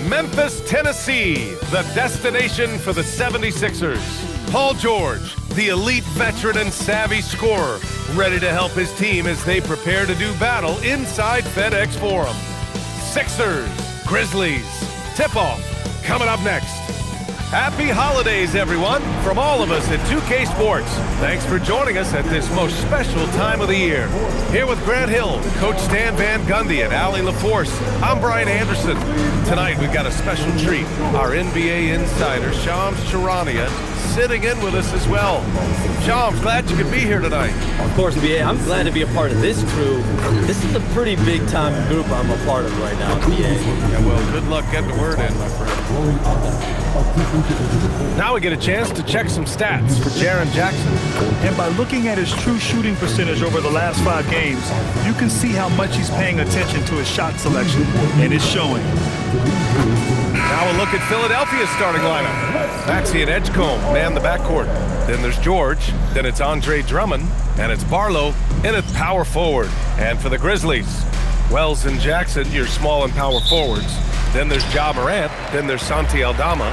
Memphis, Tennessee, the destination for the 76ers. Paul George, the elite veteran and savvy scorer, ready to help his team as they prepare to do battle inside FedEx Forum. Sixers, Grizzlies, tip-off coming up next. Happy holidays, everyone, from all of us at 2K Sports. Thanks for joining us at this most special time of the year. Here with Grant Hill, Coach Stan Van Gundy, and Allie LaForce, I'm Brian Anderson. Tonight, we've got a special treat. Our NBA insider, Shams Charania, sitting in with us as well. Shams, glad you could be here tonight. Of course, NBA, I'm glad to be a part of this crew. This is a pretty big-time group I'm a part of right now, NBA. Yeah, well, good luck getting the word in, my friend. Now we get a chance to check some stats for Jaren Jackson. And by looking at his true shooting percentage over the last 5 games, you can see how much he's paying attention to his shot selection, and it's showing. Now a look at Philadelphia's starting lineup. Maxey and Edgecombe man the backcourt. Then there's George, then it's Andre Drummond, and it's Barlow in at power forward. And for the Grizzlies, Wells and Jackson, your small and power forwards. Then there's Ja Morant, then there's Santi Aldama.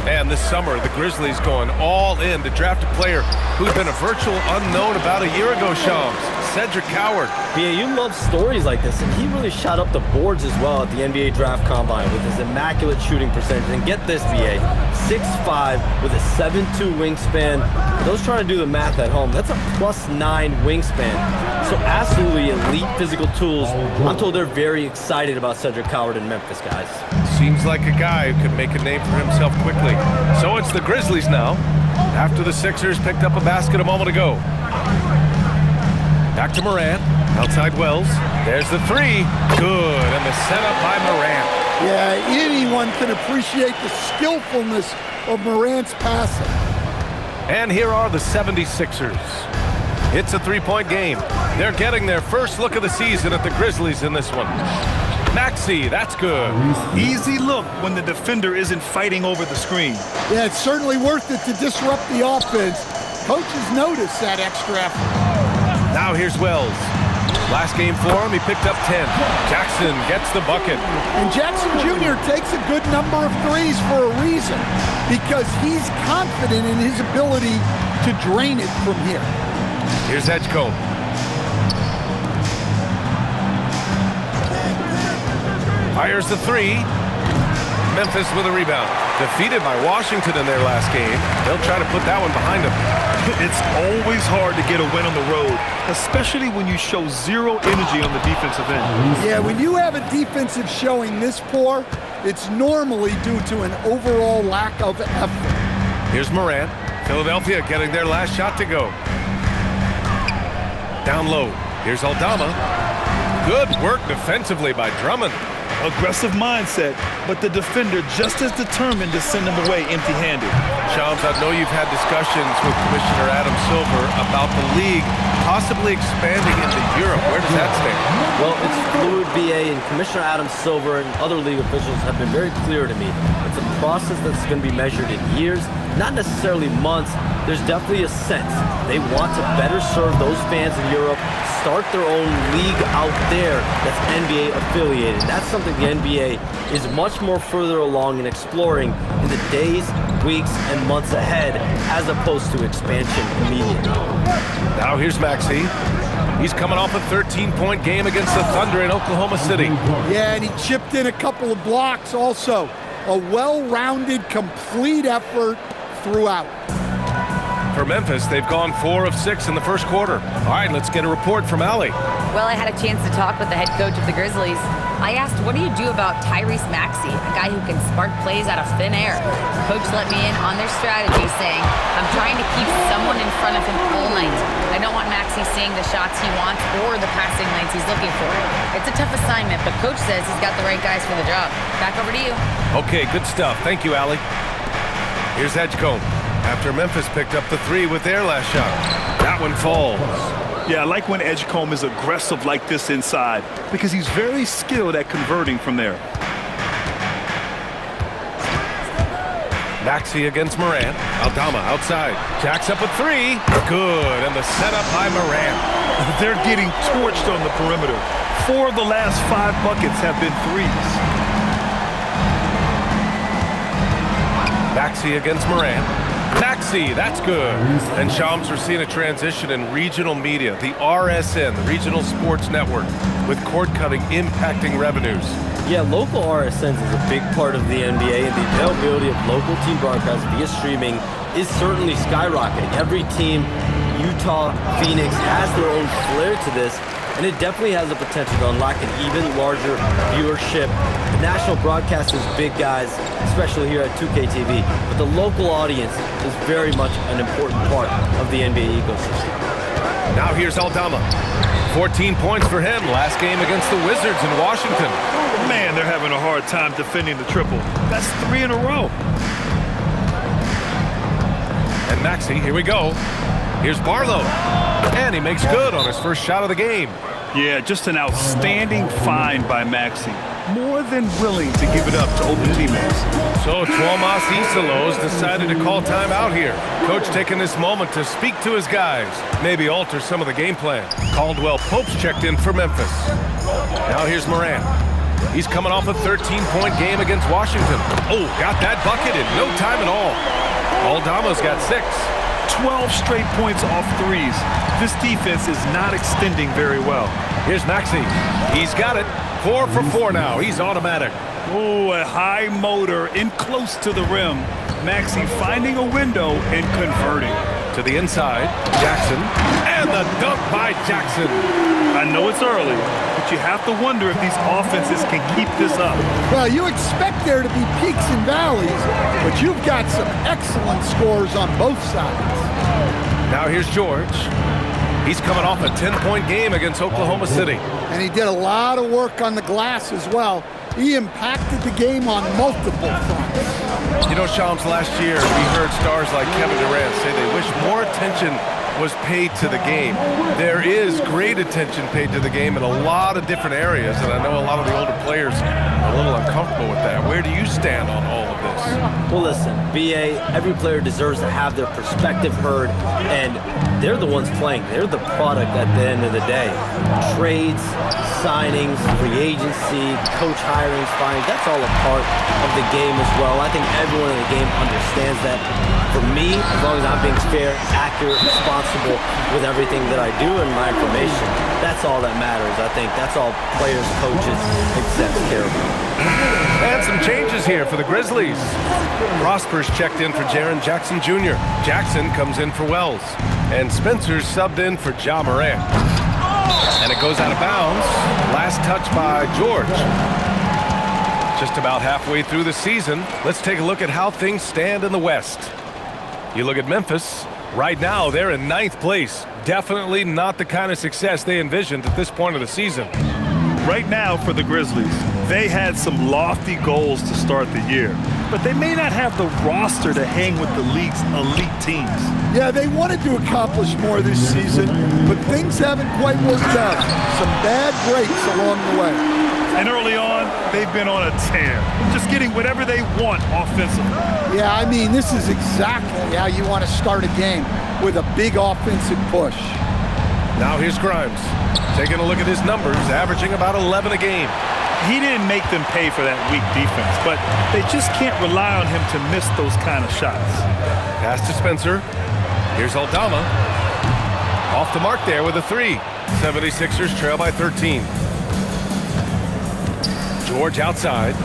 And this summer, the Grizzlies going all in to draft a player who's been a virtual unknown about a year ago, Shams. Cedric Coward. Yeah, you love stories like this, and he really shot up the boards as well at the NBA Draft Combine with his immaculate shooting percentage. And get this, BA, 6'5" with a 7'2" wingspan. For those trying to do the math at home, that's a +9 wingspan. So absolutely elite physical tools. I'm told they're very excited about Cedric Coward in Memphis, guys. Seems like a guy who could make a name for himself quickly. So it's the Grizzlies now, after the Sixers picked up a basket a moment ago. Back to Morant, outside Wells. There's the three. Good, and the setup by Morant. Yeah, anyone can appreciate the skillfulness of Morant's passing. And here are the 76ers. It's a three-point game. They're getting their first look of the season at the Grizzlies in this one. Maxey, that's good. Easy look when the defender isn't fighting over the screen. Yeah, it's certainly worth it to disrupt the offense. Coaches notice that extra effort. Now here's Wells. Last game for him, he picked up 10. Jackson gets the bucket. And Jackson Jr. takes a good number of threes for a reason, because he's confident in his ability to drain it from here. Here's Edgecombe. Fires the three. Memphis with a rebound. Defeated by Washington in their last game. They'll try to put that one behind them. It's always hard to get a win on the road, especially when you show zero energy on the defensive end. Yeah, when you have a defensive showing this poor, it's normally due to an overall lack of effort. Here's Morant. Philadelphia getting their last shot to go. Down low. Here's Aldama. Good work defensively by Drummond. Aggressive mindset, but the defender just as determined to send him away empty-handed. Shams, I know you've had discussions with Commissioner Adam Silver about the league possibly expanding into Europe. Where does that stand? Well, it's fluid, BA, and Commissioner Adam Silver and other league officials have been very clear to me. It's a process that's going to be measured in years, not necessarily months. There's definitely a sense they want to better serve those fans in Europe, start their own league out there that's NBA affiliated. That's something the NBA is much more further along in exploring in the days, weeks, and months ahead, as opposed to expansion immediately. Now here's Maxey. He's coming off a 13-point game against the Thunder in Oklahoma City. Yeah, and he chipped in a couple of blocks also. A well-rounded, complete effort throughout. For Memphis, they've gone 4 of 6 in the first quarter. All right, let's get a report from Allie. Well, I had a chance to talk with the head coach of the Grizzlies. I asked, what do you do about Tyrese Maxey, a guy who can spark plays out of thin air? Coach let me in on their strategy, saying, I'm trying to keep someone in front of him all night. I don't want Maxey seeing the shots he wants or the passing lanes he's looking for. It's a tough assignment, but coach says he's got the right guys for the job. Back over to you. Okay, good stuff. Thank you, Allie. Here's Edgecombe. After Memphis picked up the three with their last shot. That one falls. Yeah, I like when Edgecombe is aggressive like this inside, because he's very skilled at converting from there. Maxey against Morant. Aldama outside. Jacks up a three. Good, and the setup by Morant. They're getting torched on the perimeter. 4 of the last 5 buckets have been threes. Maxey against Morant. Maxey, that's good. And Shams, we're seeing a transition in regional media, the RSN, the Regional Sports Network, with cord cutting impacting revenues. Yeah, local RSNs is a big part of the NBA, and the availability of local team broadcasts via streaming is certainly skyrocketing. Every team, Utah, Phoenix, has their own flair to this, and it definitely has the potential to unlock an even larger viewership. The national broadcast is big, guys, especially here at 2K TV, but the local audience is very much an important part of the NBA ecosystem. Now here's Aldama. 14 points for him last game against the Wizards in Washington. Man, they're having a hard time defending the triple. That's 3 in a row. And Maxey, here we go. Here's Barlow. And he makes good on his first shot of the game. Yeah, just an outstanding find by Maxey. More than willing to give it up to open teammates. So Tuomas Isalos decided to call timeout here. Coach taking this moment to speak to his guys, maybe alter some of the game plan. Caldwell Pope's checked in for Memphis. Now here's Morant. He's coming off a 13-point game against Washington. Oh, got that bucket in no time at all. Aldama's got 6. 12 straight points off threes. This defense is not extending very well. Here's Maxey. He's got it. 4 for 4 now. He's automatic. Oh, a high motor in close to the rim. Maxey finding a window and converting. To the inside, Jackson. And the dunk by Jackson. I know it's early, but you have to wonder if these offenses can keep this up. Well, you expect there to be peaks and valleys, but you've got some excellent scores on both sides. Now here's George. He's coming off a 10-point game against Oklahoma City. And he did a lot of work on the glass as well. He impacted the game on multiple fronts. You know, Shams, last year we heard stars like Kevin Durant say they wish more attention was paid to the game. There is great attention paid to the game in a lot of different areas, and I know a lot of the older players are a little uncomfortable with that. Where do you stand on all of this? Well, listen, BA, every player deserves to have their perspective heard, and they're the ones playing. They're the product at the end of the day. Trades, signings, free agency, coach hirings, firings, that's all a part of the game as well. I think everyone in the game understands that. For me, as long as I'm being fair, accurate, responsible with everything that I do and my information, that's all that matters. I think that's all players, coaches, execs care about. And some changes here for the Grizzlies. Prosper's checked in for Jaren Jackson Jr. Jackson comes in for Wells. And Spencer's subbed in for Ja Morant. And it goes out of bounds. Last touch by George. Just about halfway through the season, let's take a look at how things stand in the West. You look at Memphis. Right now, they're in 9th place. Definitely not the kind of success they envisioned at this point of the season. Right now for the Grizzlies, they had some lofty goals to start the year, but they may not have the roster to hang with the league's elite teams. Yeah, they wanted to accomplish more this season, but things haven't quite worked out. Some bad breaks along the way. And early on, they've been on a tear, just getting whatever they want offensively. Yeah, I mean, this is exactly how you want to start a game, with a big offensive push. Now here's Grimes, taking a look at his numbers, averaging about 11 a game. He didn't make them pay for that weak defense, but they just can't rely on him to miss those kind of shots. Pass to Spencer. Here's Aldama. Off the mark there with a 3. 76ers trail by 13. George outside.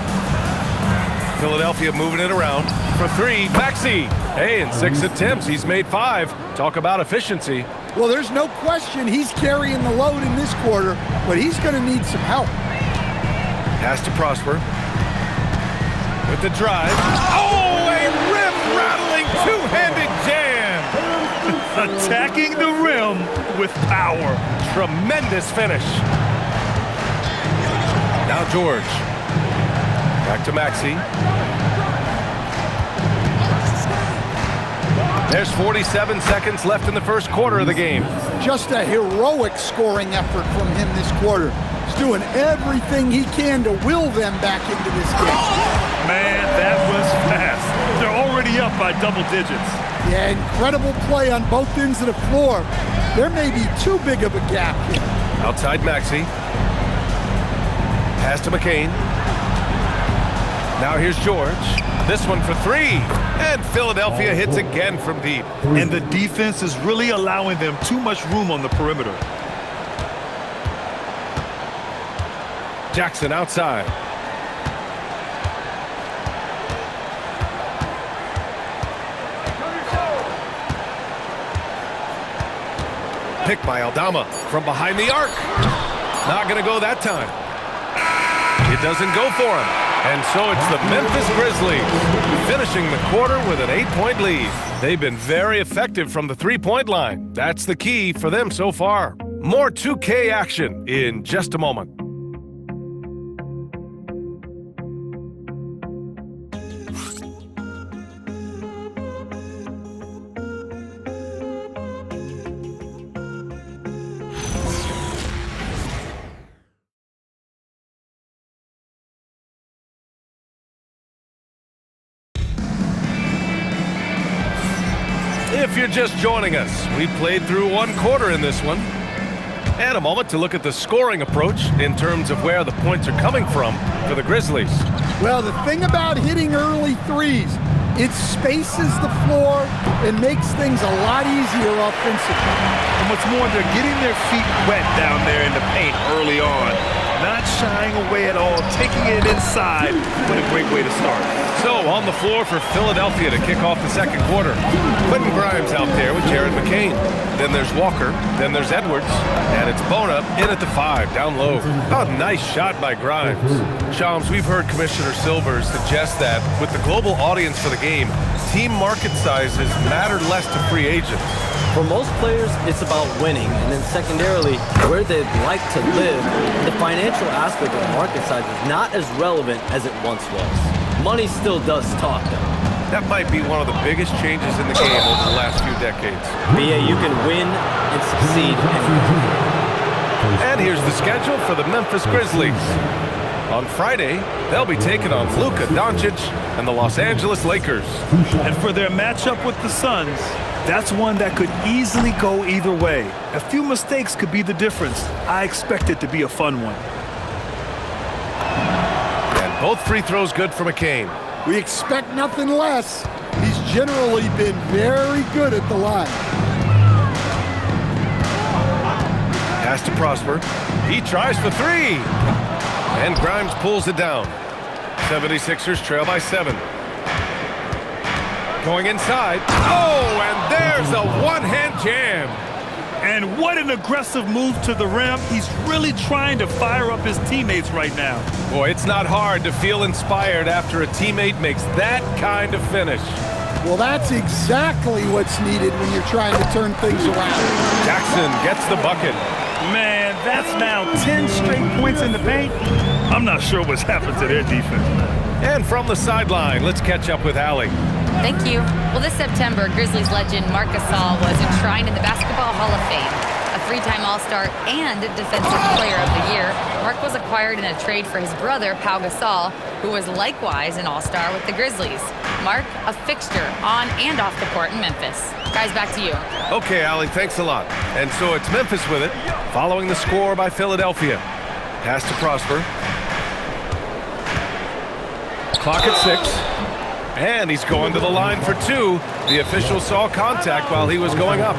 Philadelphia moving it around for 3. Maxey. Hey, in 6 attempts, he's made 5. Talk about efficiency. Well, there's no question he's carrying the load in this quarter, but he's going to need some help. Pass to Prosper. With the drive. Oh, a rim-rattling two-handed jam. Attacking the rim with power. Tremendous finish. Now George. Back to Maxey. There's 47 seconds left in the first quarter of the game. Just a heroic scoring effort from him this quarter. He's doing everything he can to will them back into this game. Man, that was fast. They're already up by double digits. Yeah, incredible play on both ends of the floor. There may be too big of a gap here. Outside Maxey. Pass to McCain. Now here's George. This one for three. And Philadelphia hits again from deep. And the defense is really allowing them too much room on the perimeter. Jackson outside. Picked by Aldama from behind the arc. Not going to go that time. It doesn't go for him. And so it's the Memphis Grizzlies finishing the quarter with an 8-point lead. They've been very effective from the three-point line. That's the key for them so far. More 2K action in just a moment. If you're just joining us, we played through one quarter in this one. And a moment to look at the scoring approach in terms of where the points are coming from for the Grizzlies. Well, the thing about hitting early threes, it spaces the floor and makes things a lot easier offensively. And what's more, they're getting their feet wet down there in the paint early on. Not shying away at all, taking it inside. What a great way to start. So on the floor for Philadelphia to kick off the second quarter. Quentin Grimes out there with Jared McCain. Then there's Walker. Then there's Edwards. And it's Bona in at the 5, down low. Oh, nice shot by Grimes. Shams, we've heard Commissioner Silver suggest that with the global audience for the game, team market sizes matter less to free agents. For most players, it's about winning, and then secondarily, where they'd like to live. The financial aspect of the market size is not as relevant as it once was. Money still does talk, though. That might be one of the biggest changes in the game over the last few decades. BA, you can win and succeed anywhere. And here's the schedule for the Memphis Grizzlies. On Friday, they'll be taking on Luka Doncic and the Los Angeles Lakers. And for their matchup with the Suns, that's one that could easily go either way. A few mistakes could be the difference. I expect it to be a fun one. And both free throws good for McCain. We expect nothing less. He's generally been very good at the line. Pass to Prosper. He tries for three. And Grimes pulls it down. 76ers trail by 7. Going inside. Oh, and there's a one-hand jam. And what an aggressive move to the rim. He's really trying to fire up his teammates right now. Boy, it's not hard to feel inspired after a teammate makes that kind of finish. Well, that's exactly what's needed when you're trying to turn things around. Jackson gets the bucket. Man, that's now 10 straight points in the paint. I'm not sure what's happened to their defense. And from the sideline, let's catch up with Allie. Thank you. Well, this September, Grizzlies legend Marc Gasol was enshrined in the Basketball Hall of Fame. A three-time All-Star and Defensive Player of the Year, Marc was acquired in a trade for his brother, Pau Gasol, who was likewise an All-Star with the Grizzlies. Marc, a fixture on and off the court in Memphis. Guys, back to you. Okay, Allie, thanks a lot. And so it's Memphis with it, following the score by Philadelphia. Pass to Prosper. Clock at 6. And he's going to the line for 2. The official saw contact while he was going up.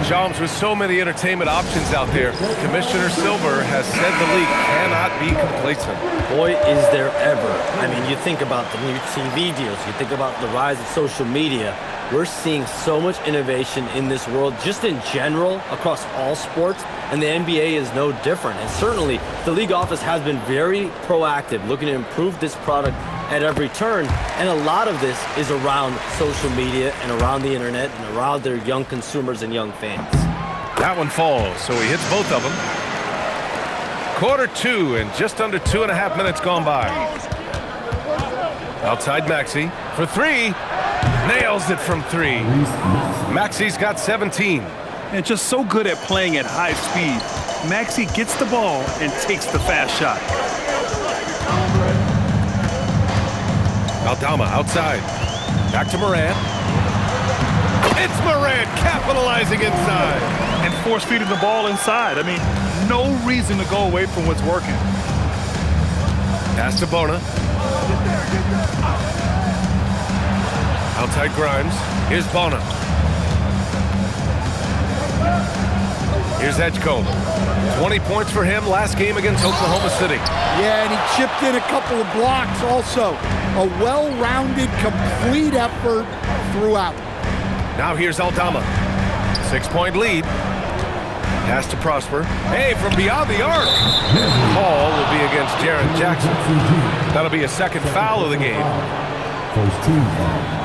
Shams, with so many entertainment options out there, Commissioner Silver has said the league cannot be complacent. Boy, is there ever. I mean, you think about the new TV deals, you think about the rise of social media. We're seeing so much innovation in this world, just in general, across all sports, and the NBA is no different. And certainly, the league office has been very proactive, looking to improve this product at every turn, and a lot of this is around social media and around the internet and around their young consumers and young fans. That one falls, so he hits both of them. Quarter 2 and just under 2.5 minutes gone by. Outside Maxey for 3. Nails it from 3. Maxey's got 17. And just so good at playing at high speed. Maxey gets the ball and takes the fast shot. Aldama outside. Back to Morant. It's Morant capitalizing inside. And force feeding the ball inside. I mean, no reason to go away from what's working. Pass to Bona. Outside Grimes. Here's Bona. Here's Edgecombe. 20 points for him last game against Oklahoma City. Yeah, and he chipped in a couple of blocks also. A well-rounded, complete effort throughout. Now here's Aldama. 6-point lead. Pass to Prosper. Hey, from beyond the arc. And the call will be against Jaren Jackson. That'll be a second foul of the game. First team foul.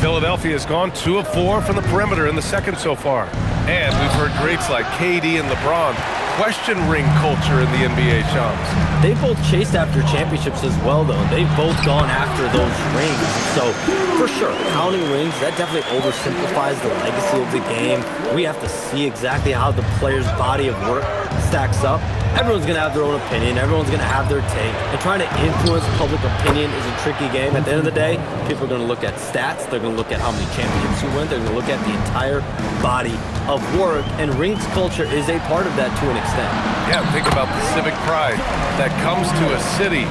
Philadelphia has gone 2 of 4 from the perimeter in the second so far. And we've heard greats like KD and LeBron question ring culture in the NBA, Shams. They both chased after championships as well, though. They've both gone after those rings. So, for sure, counting rings, that definitely oversimplifies the legacy of the game. We have to see exactly how the player's body of work stacks up. Everyone's going to have their own opinion. Everyone's going to have their take. And trying to influence public opinion is a tricky game. At the end of the day, people are going to look at stats. They're going to look at how many championships you win. They're going to look at the entire body of work. And rings culture is a part of that to an extent. Yeah, think about the civic pride that comes to a city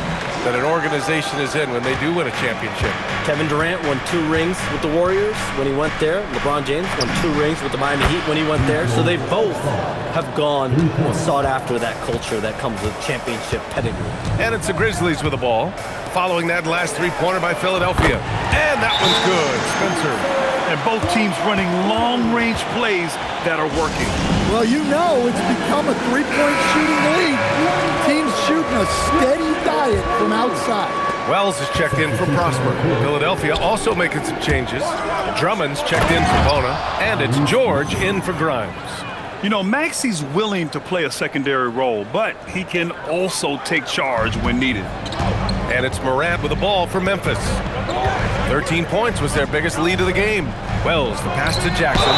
that an organization is in when they do win a championship. Kevin Durant won 2 rings with the Warriors when he went there. LeBron James won 2 rings with the Miami Heat when he went there. So they both have gone and sought after that culture that comes with championship pedigree. And it's the Grizzlies with the ball. Following that last three-pointer by Philadelphia. And that one's good. Spencer. And both teams running long-range plays that are working. Well, you know it's become a three-point shooting league. Teams shooting a steady diet from outside. Wells is checked in for Prosper. Philadelphia also making some changes. Drummond's checked in for Bona. And it's George in for Grimes. You know, Maxi's willing to play a secondary role, but he can also take charge when needed. And it's Morant with the ball for Memphis. 13 points was their biggest lead of the game. Wells, the pass to Jackson.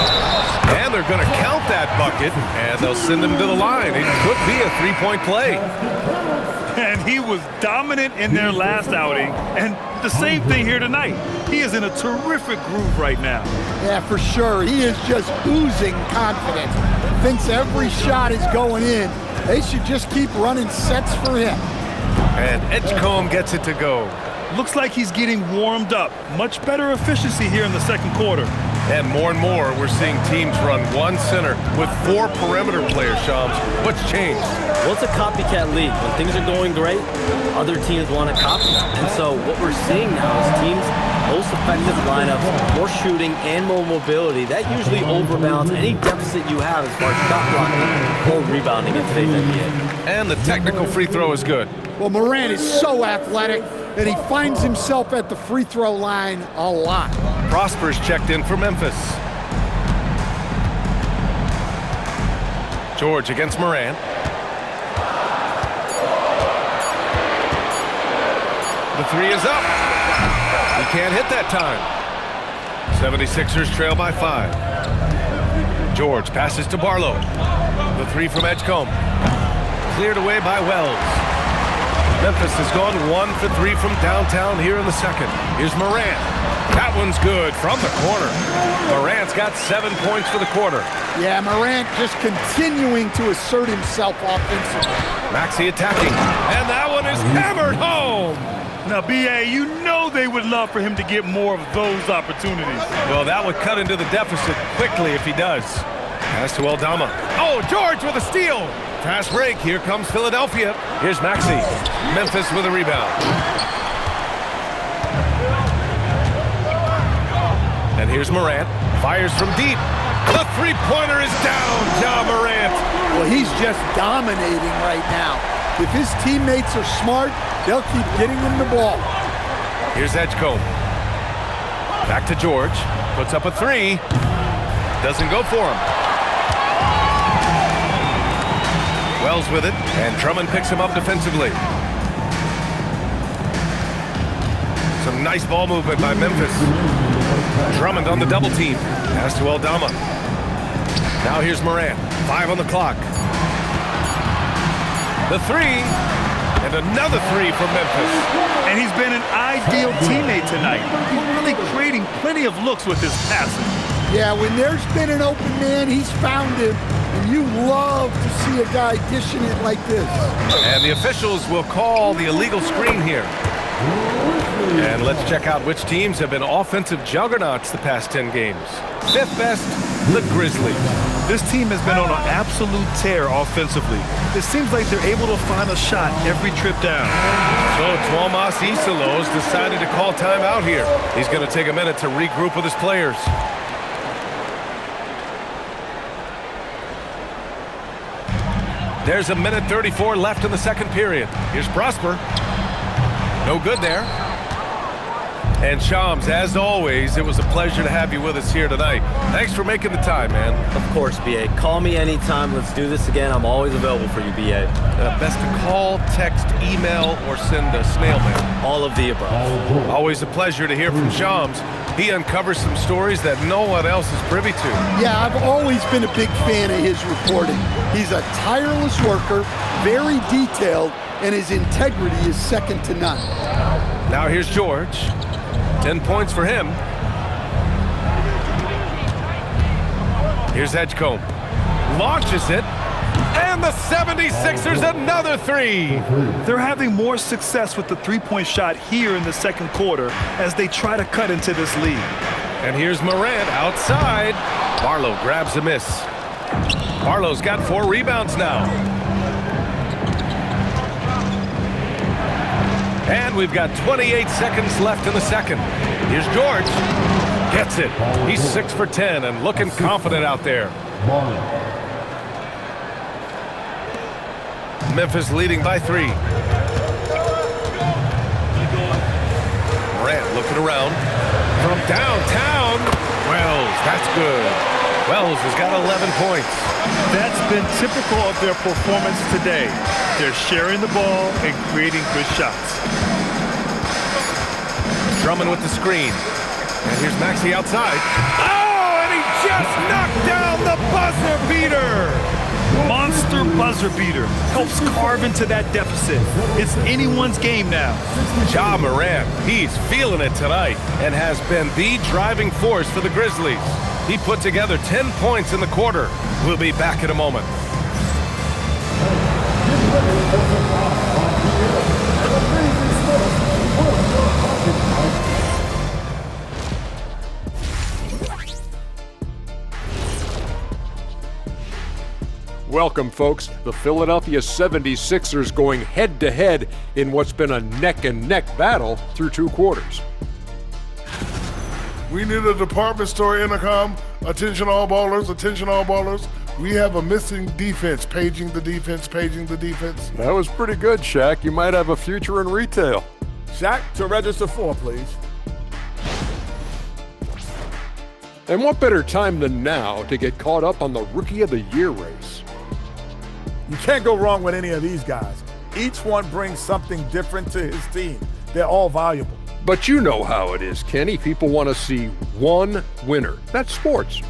And they're going to count that bucket, and they'll send him to the line. It could be a three-point play. And he was dominant in their last outing, and the same thing here tonight. He is in a terrific groove right now. Yeah, for sure. He is just oozing confidence. Thinks every shot is going in. They should just keep running sets for him. And Edgecombe gets it to go. Looks like he's getting warmed up. Much better efficiency here in the second quarter. And more, we're seeing teams run one center with 4 perimeter players, Shams. What's changed? Well, it's a copycat league. When things are going great, other teams want to copy. And so what we're seeing now is teams, most effective lineups, more shooting and more mobility. That usually overbalances any deficit you have as far as shot blocking or rebounding in today's NBA. And the technical free throw is good. Well, Morant is so athletic that he finds himself at the free throw line a lot. Prosper's checked in for Memphis. George against Morant. The three is up. He can't hit that time. 76ers trail by 5. George passes to Barlow. The three from Edgecombe. Cleared away by Wells. Memphis has gone 1 for 3 from downtown here in the second. Here's Morant. That one's good from the corner. Morant's got 7 points for the quarter. Yeah, Morant just continuing to assert himself offensively. Maxey attacking, and that one is hammered home. Now, B.A., you know they would love for him to get more of those opportunities. Well, that would cut into the deficit quickly if he does. Pass to Aldama. Oh, George with a steal. Fast break. Here comes Philadelphia. Here's Maxey. Memphis with a rebound. And here's Morant. Fires from deep. The three-pointer is down. Ja Morant. Well, he's just dominating right now. If his teammates are smart, they'll keep getting him the ball. Here's Edgecombe. Back to George. Puts up a three. Doesn't go for him. Wells with it, and Drummond picks him up defensively. Some nice ball movement by Memphis. Drummond on the double team. Pass to Aldama. Now here's Morant. 5 on the clock. The three, and another three from Memphis. And he's been an ideal teammate tonight. Really creating plenty of looks with his passing. Yeah, when there's been an open man, he's found him And you love to see a guy dishing it like this. And the officials will call the illegal screen here. And let's check out which teams have been offensive juggernauts the past 10 games. Fifth best, the Grizzlies. This team has been on an absolute tear offensively. It seems like they're able to find a shot every trip down. So Tuomas Isalos decided to call timeout here. He's going to take a minute to regroup with his players. There's a minute 34 left in the second period. Here's Prosper. No good there. And Shams, as always, it was a pleasure to have you with us here tonight. Thanks for making the time, man. Of course, B.A. Call me anytime. Let's do this again. I'm always available for you, B.A. Best to call, text, email, or send a snail mail. All of the above. Always a pleasure to hear from Shams. He uncovers some stories that no one else is privy to. Yeah, I've always been a big fan of his reporting. He's a tireless worker, very detailed, and his integrity is second to none. Now here's George. 10 points for him. Here's Edgecombe. Launches it. And the 76ers another three. They're having more success with the three-point shot here in the second quarter as they try to cut into this lead. And here's Morant outside. Barlow grabs a miss. Barlow's got 4 rebounds now. And we've got 28 seconds left in the second. Here's George. Gets it. He's 6 for 10 and looking confident out there. Memphis leading by 3. Morant looking around. From downtown. Wells, that's good. Wells has got 11 points. That's been typical of their performance today. They're sharing the ball and creating good shots. Drummond with the screen. And here's Maxey outside. Oh, and he just knocked down the buzzer beater. Monster buzzer beater helps carve into that deficit. It's anyone's game now. Ja Morant, he's feeling it tonight and has been the driving force for the Grizzlies. He put together 10 points in the quarter. We'll be back in a moment. Welcome, folks. The Philadelphia 76ers going head-to-head in what's been a neck-and-neck battle through 2 quarters. We need a department store intercom. Attention all ballers, attention all ballers. We have a missing defense. Paging the defense, paging the defense. That was pretty good, Shaq. You might have a future in retail. Shaq, to register 4, please. And what better time than now to get caught up on the Rookie of the Year race? You can't go wrong with any of these guys. Each one brings something different to his team. They're all valuable. But you know how it is, Kenny. People want to see one winner. That's sports.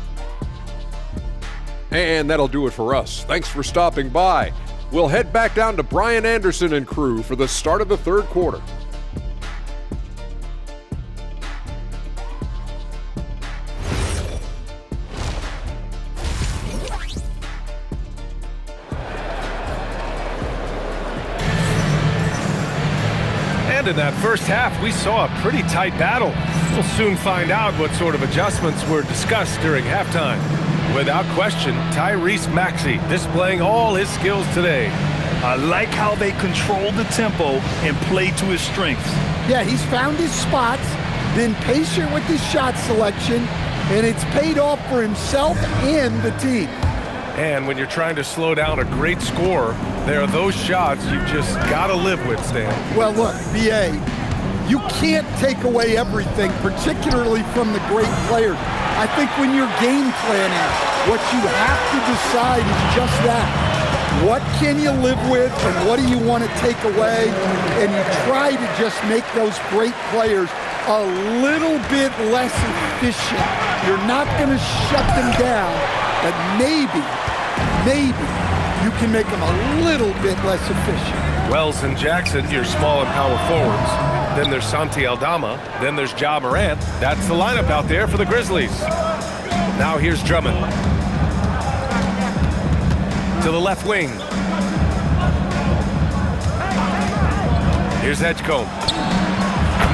And that'll do it for us. Thanks for stopping by. We'll head back down to Brian Anderson and crew for the start of the third quarter. In that first half, we saw a pretty tight battle. We'll soon find out what sort of adjustments were discussed during halftime. Without question, Tyrese Maxey displaying all his skills today. I like how they control the tempo and play to his strengths. Yeah, he's found his spots, been patient with his shot selection, and it's paid off for himself and the team. And when you're trying to slow down a great scorer, there are those shots you just got to live with, Stan. Well, look, B.A., you can't take away everything, particularly from the great players. I think when you're game planning, what you have to decide is just that. What can you live with and what do you want to take away? And you try to just make those great players a little bit less efficient. You're not going to shut them down, but maybe you can make them a little bit less efficient. Wells and Jackson, your small and power forwards. Then there's Santi Aldama. Then there's Ja Morant. That's the lineup out there for the Grizzlies. Now here's Drummond. to the left wing. Here's Edgecombe.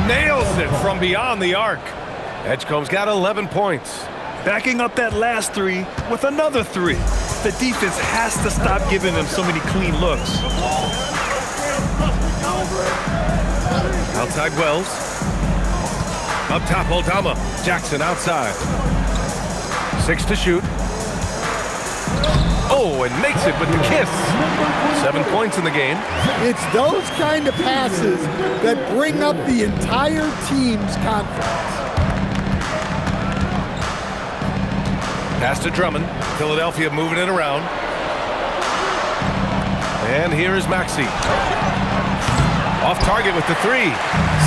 Nails it from beyond the arc. Edgecombe's got 11 points. Backing up that last three with another three. The defense has to stop giving them so many clean looks. Outside Wells. Up top, Aldama. Jackson outside. 6 to shoot. Oh, and makes it with the kiss. 7 points in the game. It's those kind of passes that bring up the entire team's confidence. Pass to Drummond. Philadelphia moving it around. And here is Maxey. Off target with the 3.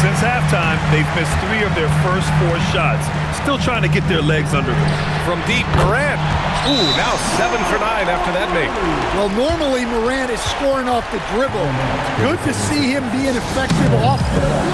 Since halftime, they've missed 3 of their first 4 shots. Still trying to get their legs under them. From deep, Morant. Ooh, now 7 for 9 after that make. Well, normally Morant is scoring off the dribble. Good to see him being effective off the ball.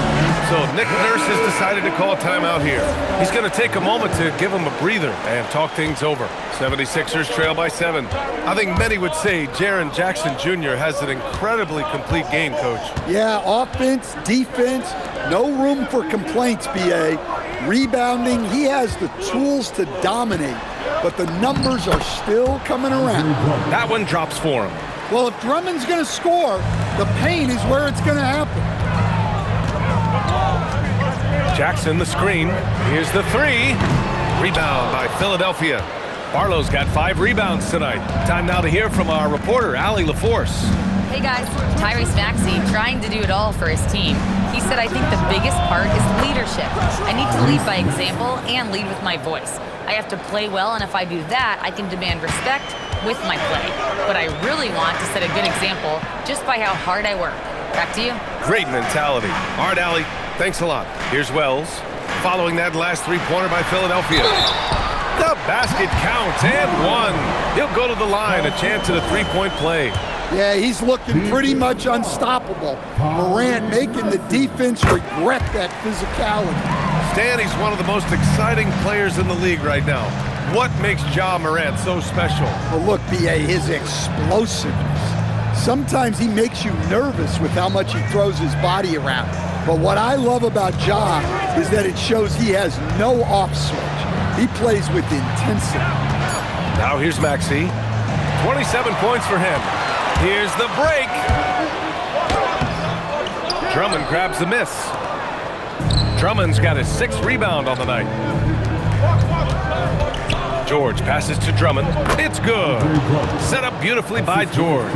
So Nick Nurse has decided to call timeout here. He's going to take a moment to give him a breather and talk things over. 76ers trail by 7. I think many would say Jaren Jackson Jr. has an incredibly complete game, Coach. Yeah, offense, defense, no room for complaints, B.A. Rebounding, he has the tools to dominate, but the numbers are still coming around. That one drops for him. Well, if Drummond's going to score, the paint is where it's going to happen. Jackson the screen. Here's the 3. Rebound by Philadelphia. Barlow's got 5 rebounds tonight. Time now to hear from our reporter, Allie LaForce. Hey guys, Tyrese Maxey trying to do it all for his team. He said, I think the biggest part is leadership. I need to lead by example and lead with my voice. I have to play well, and if I do that, I can demand respect with my play. But I really want to set a good example just by how hard I work. Back to you. Great mentality. All right, Allie, thanks a lot. Here's Wells. Following that last 3-pointer by Philadelphia. The basket counts, and 1. He'll go to the line, a chance at a 3-point play. Yeah, he's looking pretty much unstoppable. Morant making the defense regret that physicality. Stan, he's one of the most exciting players in the league right now. What makes Ja Morant so special? Well, look, B.A., his explosiveness. Sometimes he makes you nervous with how much he throws his body around. But what I love about Ja is that it shows he has no off switch. He plays with intensity. Now here's Maxey. 27 points for him. Here's the break. Drummond grabs the miss. Drummond's got his 6th rebound on the night. George passes to Drummond. It's good. Set up beautifully by George.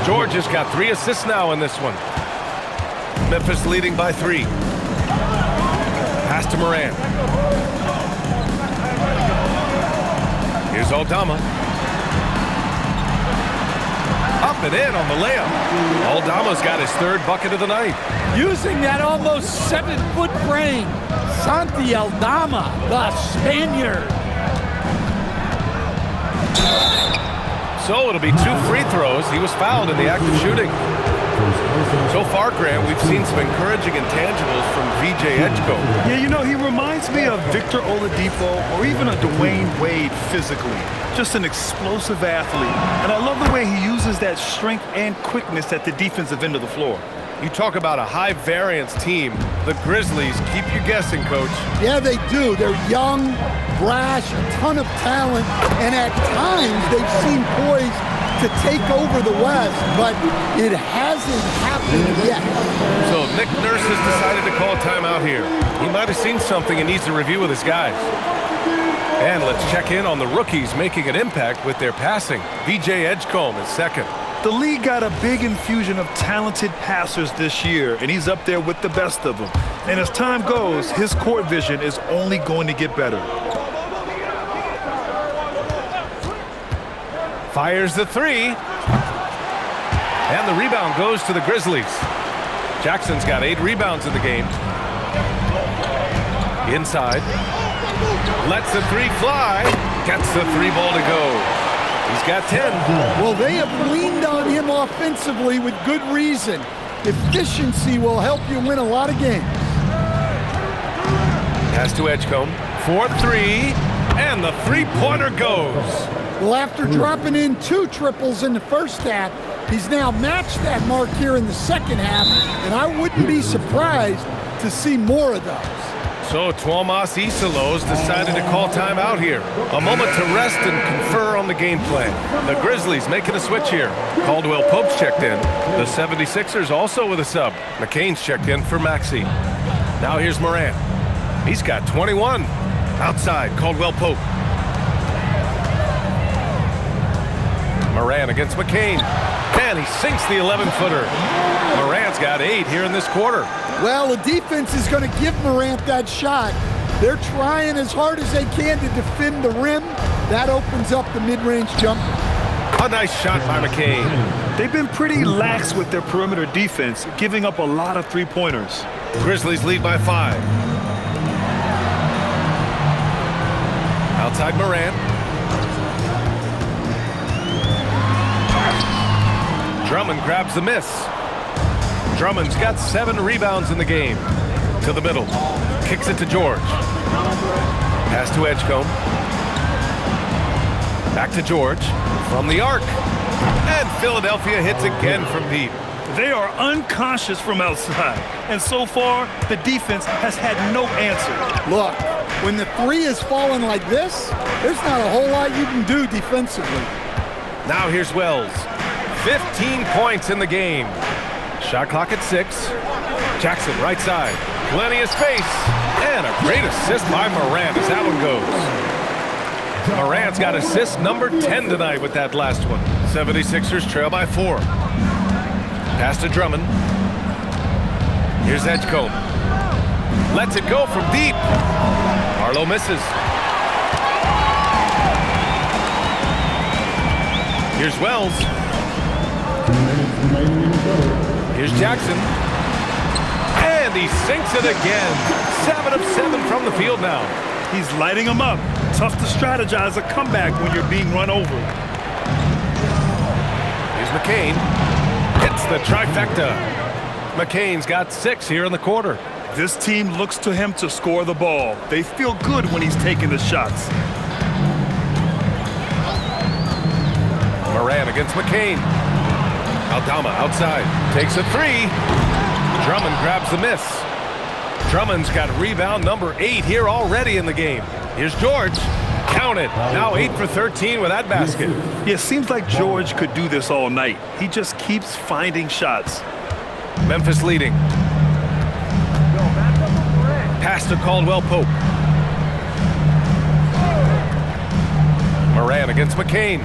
George has got 3 assists now in this one. Memphis leading by 3. Pass to Morant. Here's Aldama. Up and in on the layup. Aldama's got his 3rd bucket of the night. Using that almost 7-foot frame, Santi Aldama, the Spaniard. So it'll be 2 free throws. He was fouled in the act of shooting. So far, Grant, we've seen some encouraging intangibles from VJ Edgecombe. Yeah, you know, he reminds me of Victor Oladipo or even a Dwayne Wade physically. Just an explosive athlete. And I love the way he uses that strength and quickness at the defensive end of the floor. You talk about a high-variance team. The Grizzlies keep you guessing, Coach. Yeah, they do. They're young, brash, a ton of talent, and at times they've seemed poised to take over the West, but it hasn't happened yet. So Nick Nurse has decided to call timeout here. He might have seen something and needs to review with his guys. And let's check in on the rookies making an impact with their passing. VJ Edgecombe is 2nd. The league got a big infusion of talented passers this year, and he's up there with the best of them. And as time goes, his court vision is only going to get better. Fires the 3. And the rebound goes to the Grizzlies. Jackson's got 8 rebounds in the game. Inside. Lets the 3 fly. Gets the 3 ball to go. He's got 10. Well, they have leaned on him offensively with good reason. Efficiency will help you win a lot of games. Pass to Edgecombe. 4-3. And the 3-pointer goes. Well, after dropping in 2 triples in the first half, he's now matched that mark here in the second half, and I wouldn't be surprised to see more of those. So Tuomas Isalos decided to call timeout here. A moment to rest and confer on the game plan. The Grizzlies making a switch here. Caldwell Pope's checked in. The 76ers also with a sub. McCain's checked in for Maxey. Now here's Morant. He's got 21. Outside, Caldwell Pope. Morant against McCain. And he sinks the 11-footer. Morant's got 8 here in this quarter. Well, the defense is going to give Morant that shot. They're trying as hard as they can to defend the rim. That opens up the mid-range jumper. A nice shot by McCain. They've been pretty lax with their perimeter defense, giving up a lot of three-pointers. Grizzlies lead by 5. Outside Morant. Drummond grabs the miss. Drummond's got 7 rebounds in the game. To the middle. Kicks it to George. Pass to Edgecombe. Back to George. From the arc. And Philadelphia hits again from deep. They are unconscious from outside, and so far, the defense has had no answer. Look, when the 3 is falling like this, there's not a whole lot you can do defensively. Now here's Wells. 15 points in the game. Shot clock at 6. Jackson right side. Plenty of space. And a great assist by Morant as that one goes. Morant's got assist number 10 tonight with that last one. 76ers trail by 4. Pass to Drummond. Here's Edgecombe. Lets it go from deep. Arlo misses. Here's Wells. Here's Jackson. And he sinks it again. 7 of 7 from the field now. He's lighting them up. Tough to strategize a comeback when you're being run over. Here's McCain. Hits the trifecta. McCain's got 6 here in the quarter. This team looks to him to score the ball. They feel good when he's taking the shots. Morant against McCain. Aldama outside. Takes a 3. Drummond grabs the miss. Drummond's got rebound number 8 here already in the game. Here's George. Count it. Now 8 for 13 with that basket. Yeah, it seems like George could do this all night. He just keeps finding shots. Memphis leading. Pass to Caldwell Pope. Morant against McCain.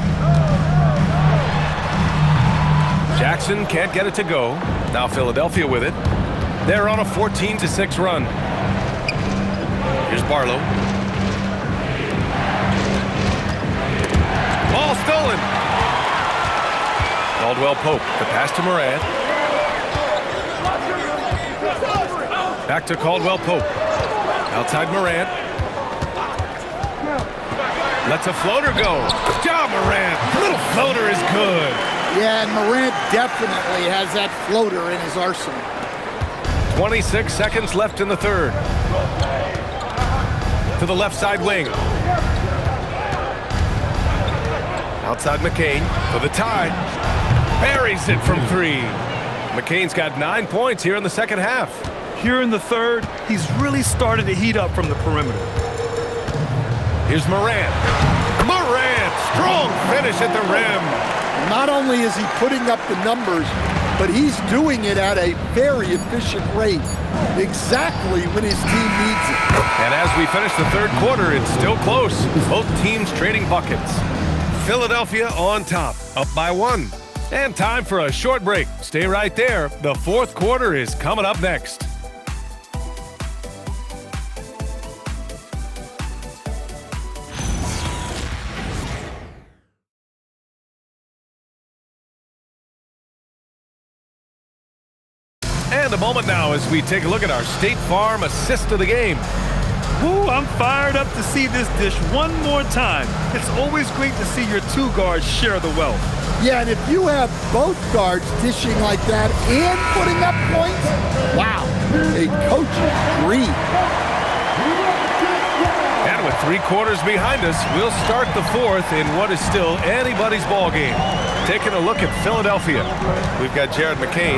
Jackson can't get it to go. Now Philadelphia with it. They're on a 14-6 run. Here's Barlow. Ball stolen. Caldwell Pope. The pass to Morant. Back to Caldwell Pope. Outside Morant. Lets a floater go. Ja Morant. Little floater is good. Yeah, and Morant definitely has that floater in his arsenal. 26 seconds left in the third. To the left side wing. Outside McCain for the tie. Buries it from 3. McCain's got 9 points here in the second half. Here in the third, he's really started to heat up from the perimeter. Here's Morant. Morant, strong finish at the rim. Not only is he putting up the numbers, but he's doing it at a very efficient rate, exactly when his team needs it. And as we finish the third quarter, it's still close. Both teams trading buckets. Philadelphia on top, up by 1. And time for a short break. Stay right there. The fourth quarter is coming up next. And a moment now as we take a look at our State Farm assist of the game. Woo, I'm fired up to see this dish one more time. It's always great to see your 2 guards share the wealth. Yeah, and if you have both guards dishing like that and putting up points, wow, a coach's dream. And with 3 quarters behind us, we'll start the 4th in what is still anybody's ball game. Taking a look at Philadelphia. We've got Jared McCain.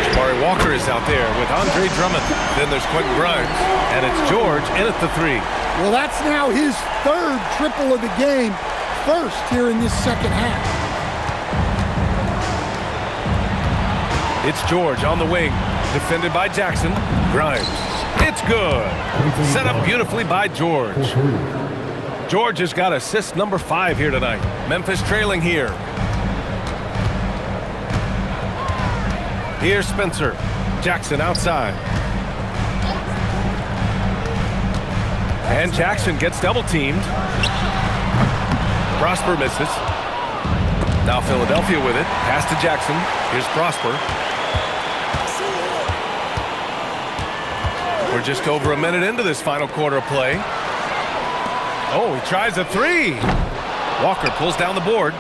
Jabari Walker is out there with Andre Drummond. Then there's Quentin Grimes. And it's George in at the 3. Well, that's now his 3rd triple of the game, first here in this second half. It's George on the wing, defended by Jackson. Grimes. It's good. Set up beautifully by George. George has got assist number 5 here tonight. Memphis trailing here. Here's Spencer. Jackson outside. And Jackson gets double teamed. Prosper misses. Now Philadelphia with it. Pass to Jackson. Here's Prosper. We're just over a minute into this final quarter of play. Oh, he tries a 3. Walker pulls down the board.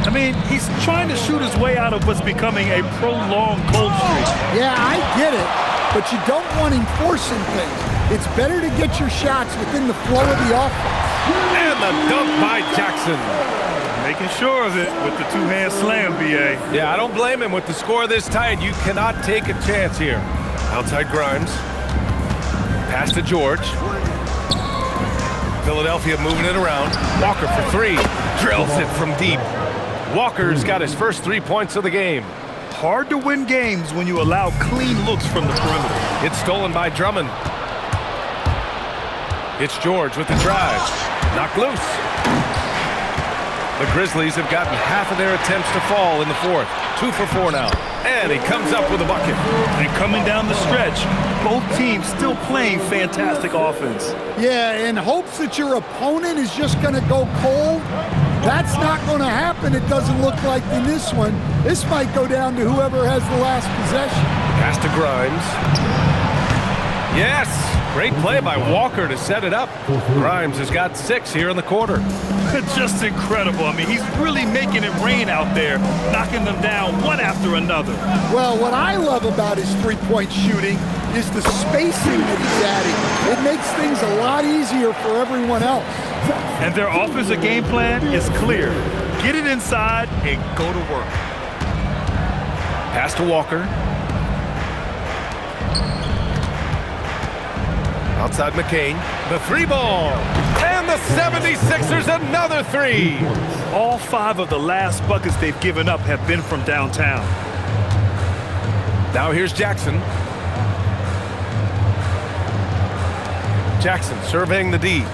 I mean, he's trying to shoot his way out of what's becoming a prolonged cold streak. Yeah, I get it, but you don't want him forcing things. It's better to get your shots within the flow of the offense. And the dunk by Jackson. Making sure of it with the 2-hand slam, B.A. Yeah, I don't blame him with the score this tight. You cannot take a chance here. Outside Grimes. Pass to George. Philadelphia moving it around. Walker for 3. Drills it from deep. Walker's got his first 3 points of the game. Hard to win games when you allow clean looks from the perimeter. It's stolen by Drummond. It's George with the drive. Knocked loose. The Grizzlies have gotten half of their attempts to fall in the 4th. 2 for 4 now. And he comes up with a bucket. And coming down the stretch, both teams still playing fantastic offense. Yeah, in hopes that your opponent is just going to go cold. That's not going to happen, it doesn't look like in this one. This might go down to whoever has the last possession. Pass to Grimes. Yes! Great play by Walker to set it up. Grimes has got 6 here in the quarter. Just incredible. I mean, he's really making it rain out there, knocking them down one after another. Well, what I love about his three-point shooting is the spacing that he's adding. It makes things a lot easier for everyone else. And their offensive game plan is clear. Get it inside and go to work. Pass to Walker. Outside McCain. The 3 ball. And the 76ers another 3. All 5 of the last buckets they've given up have been from downtown. Now here's Jackson. Jackson surveying the D.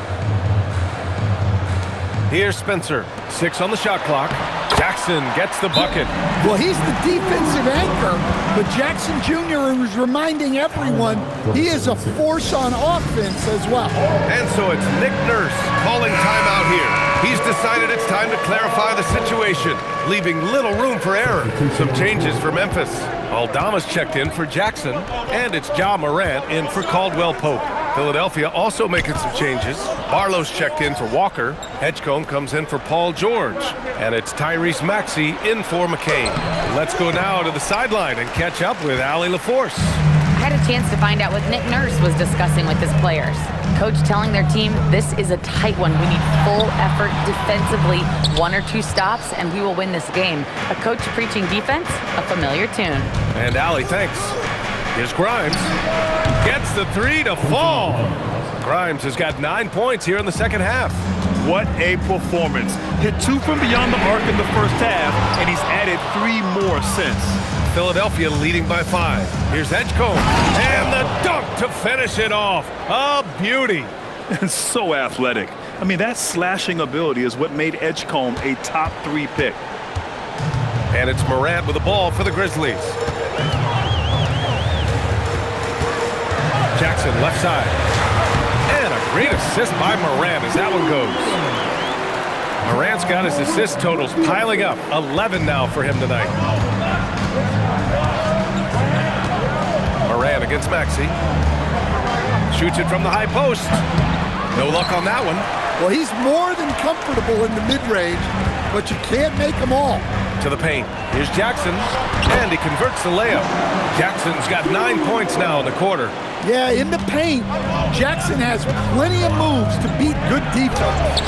Here's Spencer. 6 on the shot clock. Jackson gets the bucket. Well, he's the defensive anchor, but Jackson Jr. is reminding everyone he is a force on offense as well. And so it's Nick Nurse calling timeout here. He's decided it's time to clarify the situation, leaving little room for error. Some changes for Memphis. Aldama's checked in for Jackson, and it's Ja Morant in for Caldwell Pope. Philadelphia also making some changes. Barlow's checked in for Walker. Edgecombe comes in for Paul George. And it's Tyrese Maxey in for McCain. Let's go now to the sideline and catch up with Allie LaForce. I had a chance to find out what Nick Nurse was discussing with his players. Coach telling their team, this is a tight one. We need full effort defensively, 1 or 2 stops, and we will win this game. A coach preaching defense, a familiar tune. And Allie, thanks. Here's Grimes. Gets the 3 to fall. Grimes has got 9 points here in the second half. What a performance. Hit 2 from beyond the arc in the first half, and he's added 3 more since. Philadelphia leading by 5. Here's Edgecombe. And the dunk to finish it off. A beauty. So athletic. I mean, that slashing ability is what made Edgecombe a top 3 pick. And it's Morant with the ball for the Grizzlies. Jackson left side. And a great assist by Morant as that one goes. Morant's got his assist totals piling up. 11 now for him tonight. Morant against Maxey. Shoots it from the high post. No luck on that one. Well, he's more than comfortable in the mid-range, but you can't make them all. To the paint. Here's Jackson, and he converts the layup. Jackson's got 9 points now in the quarter. Yeah, in the paint, Jackson has plenty of moves to beat good defense.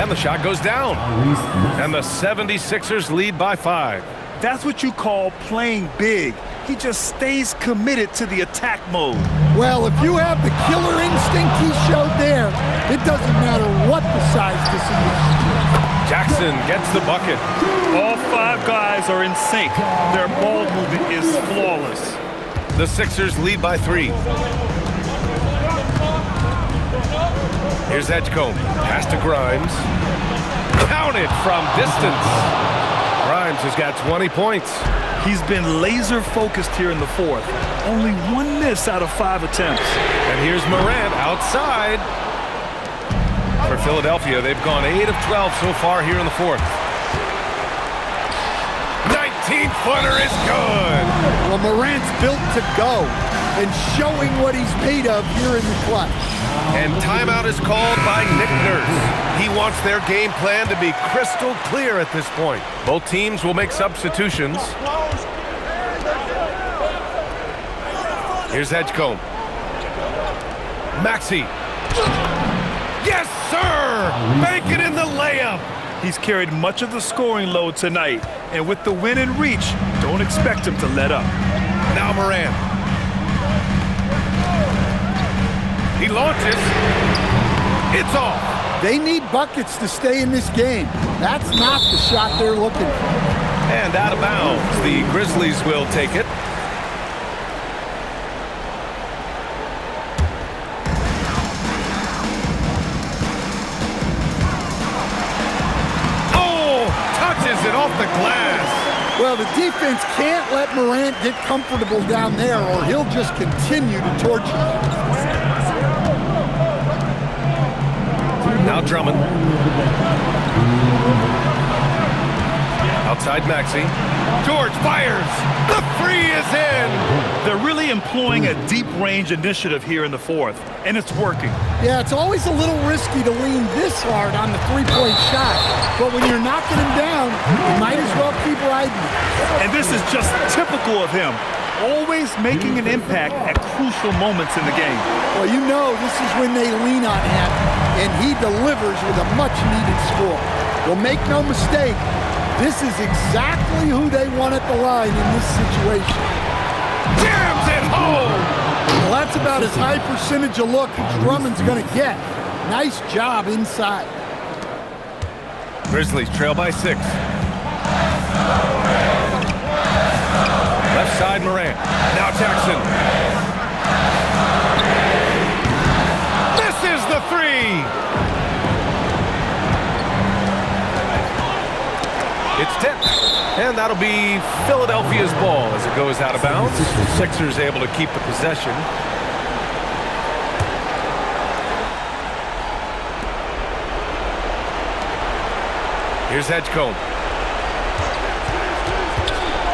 And the shot goes down. And the 76ers lead by 5. That's what you call playing big. He just stays committed to the attack mode. Well, if you have the killer instinct he showed there, it doesn't matter what the size disadvantage is. Jackson gets the bucket. All 5 guys are in sync. Their ball movement is flawless. The Sixers lead by 3. Here's Edgecombe. Pass to Grimes. Counted from distance. Grimes has got 20 points. He's been laser focused here in the 4th. Only 1 miss out of 5 attempts. And here's Morant outside. For Philadelphia, they've gone 8 of 12 so far here in the 4th. 19-footer is good. Well, Morant's built to go and showing what he's made of here in the clutch. And timeout is called by Nick Nurse. He wants their game plan to be crystal clear at this point. Both teams will make substitutions. Here's Edgecombe. Maxey. Yes, sir! Make it in the layup. He's carried much of the scoring load tonight, and with the win in reach, don't expect him to let up. Now Morant. He launches. It's off. They need buckets to stay in this game. That's not the shot they're looking for. And out of bounds. The Grizzlies will take it. It off the glass. Well, the defense can't let Morant get comfortable down there or he'll just continue to torture them. Now Drummond. Outside Maxey. George fires. The three is in. They're really employing a deep range initiative here in the 4th, and it's working. Yeah, it's always a little risky to lean this hard on the three-point shot. But when you're knocking him down, you might as well keep riding. And this is just typical of him. Always making an impact at crucial moments in the game. Well, you know this is when they lean on him, and he delivers with a much-needed score. Well, make no mistake, this is exactly who they want at the line in this situation. Jams it home! Well, that's about as high percentage of look as Drummond's going to get. Nice job inside. Grizzlies trail by 6. Left side Morant. Now Jackson. Misses the 3! It's tipped, and that'll be Philadelphia's ball as it goes out of bounds. Sixers able to keep the possession. Here's Edgecombe.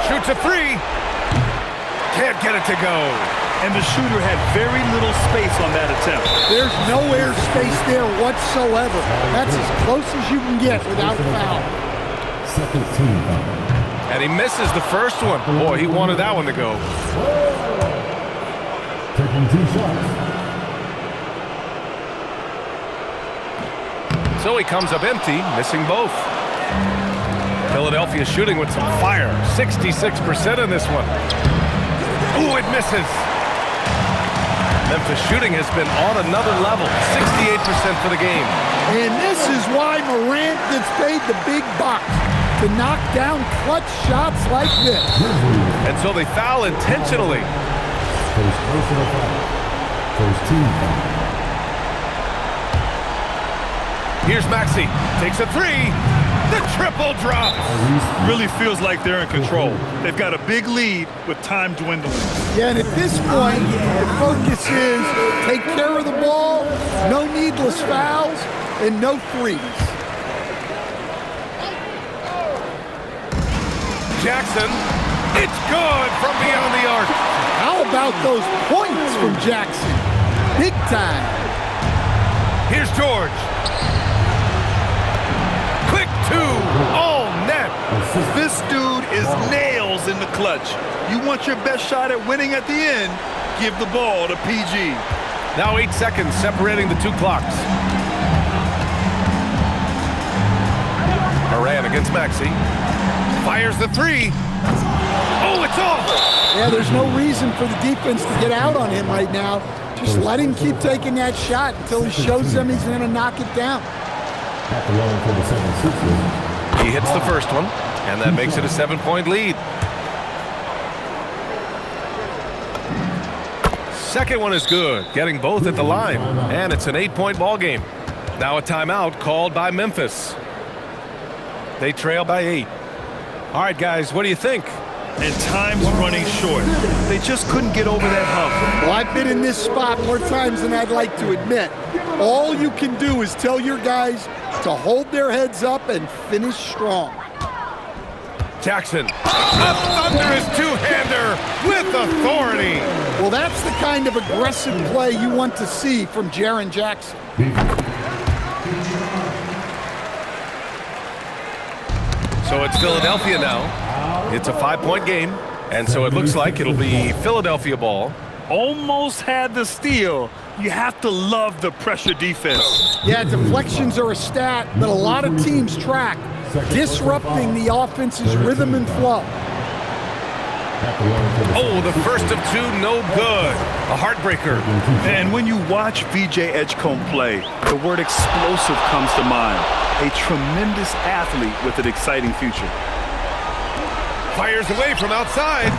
Shoots a 3. Can't get it to go. And the shooter had very little space on that attempt. There's no air space there whatsoever. That's as close as you can get without a foul. Second team foul. And he misses the first one. Boy, he wanted that one to go. Taking 2 shots. So he comes up empty, missing both. Philadelphia shooting with some fire. 66% in this one. Ooh, it misses. Memphis shooting has been on another level. 68% for the game. And this is why Morant gets paid the big bucks. To knock down clutch shots like this. And so they foul intentionally. First personal foul. First team foul. Here's Maxey. Takes a 3. The triple drops. Really feels like they're in control. They've got a big lead with time dwindling. Yeah, and at this point, the focus is take care of the ball, no needless fouls, and no threes. Jackson, it's good from beyond the arc. How about those points from Jackson? Big time. Here's George. Quick 2, all net. This dude is nails in the clutch. You want your best shot at winning at the end, give the ball to PG. Now 8 seconds separating the two clocks. Moran against Maxey. Fires the three. Oh, it's off! Yeah, there's no reason for the defense to get out on him right now. Just let him keep taking that shot until he shows them he's going to knock it down. At the line for the 76ers. He hits the first one, and that makes it a 7-point lead. Second one is good, getting both at the line, and it's an 8-point ball game. Now a timeout called by Memphis. They trail by 8. All right, guys, what do you think? And time's running short. They just couldn't get over that hump. Well, I've been in this spot more times than I'd like to admit. All you can do is tell your guys to hold their heads up and finish strong. Jackson, a thunderous two-hander with authority. Well, that's the kind of aggressive play you want to see from Jaren Jackson. So it's Philadelphia now. It's a 5-point game, and so it looks like it'll be Philadelphia ball. Almost had the steal. You have to love the pressure defense. Yeah, deflections are a stat that a lot of teams track, disrupting the offense's rhythm and flow. Oh, the first of two, no good. A heartbreaker. And when you watch VJ Edgecombe play, the word explosive comes to mind. A tremendous athlete with an exciting future. Fires away from outside.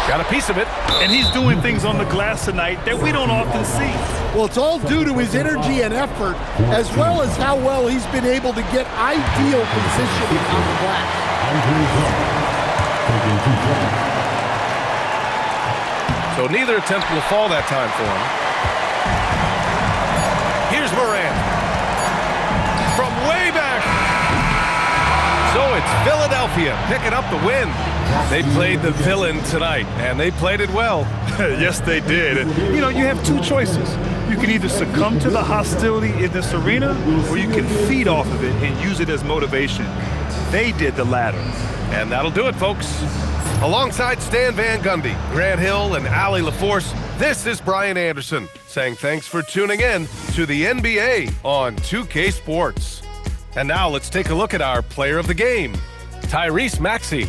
Got a piece of it. And he's doing things on the glass tonight that we don't often see. Well, it's all due to his energy and effort, as well as how well he's been able to get ideal positioning on the glass. So neither attempt will fall that time for him. Here's Moran. From way back. So it's Philadelphia picking up the win. They played the villain tonight, and they played it well. Yes, they did. And, you know, you have two choices. You can either succumb to the hostility in this arena, or you can feed off of it and use it as motivation. They did the latter. And that'll do it, folks. Alongside Stan Van Gundy, Grant Hill, and Allie LaForce, this is Brian Anderson saying thanks for tuning in to the NBA on 2K Sports. And now let's take a look at our player of the game, Tyrese Maxey.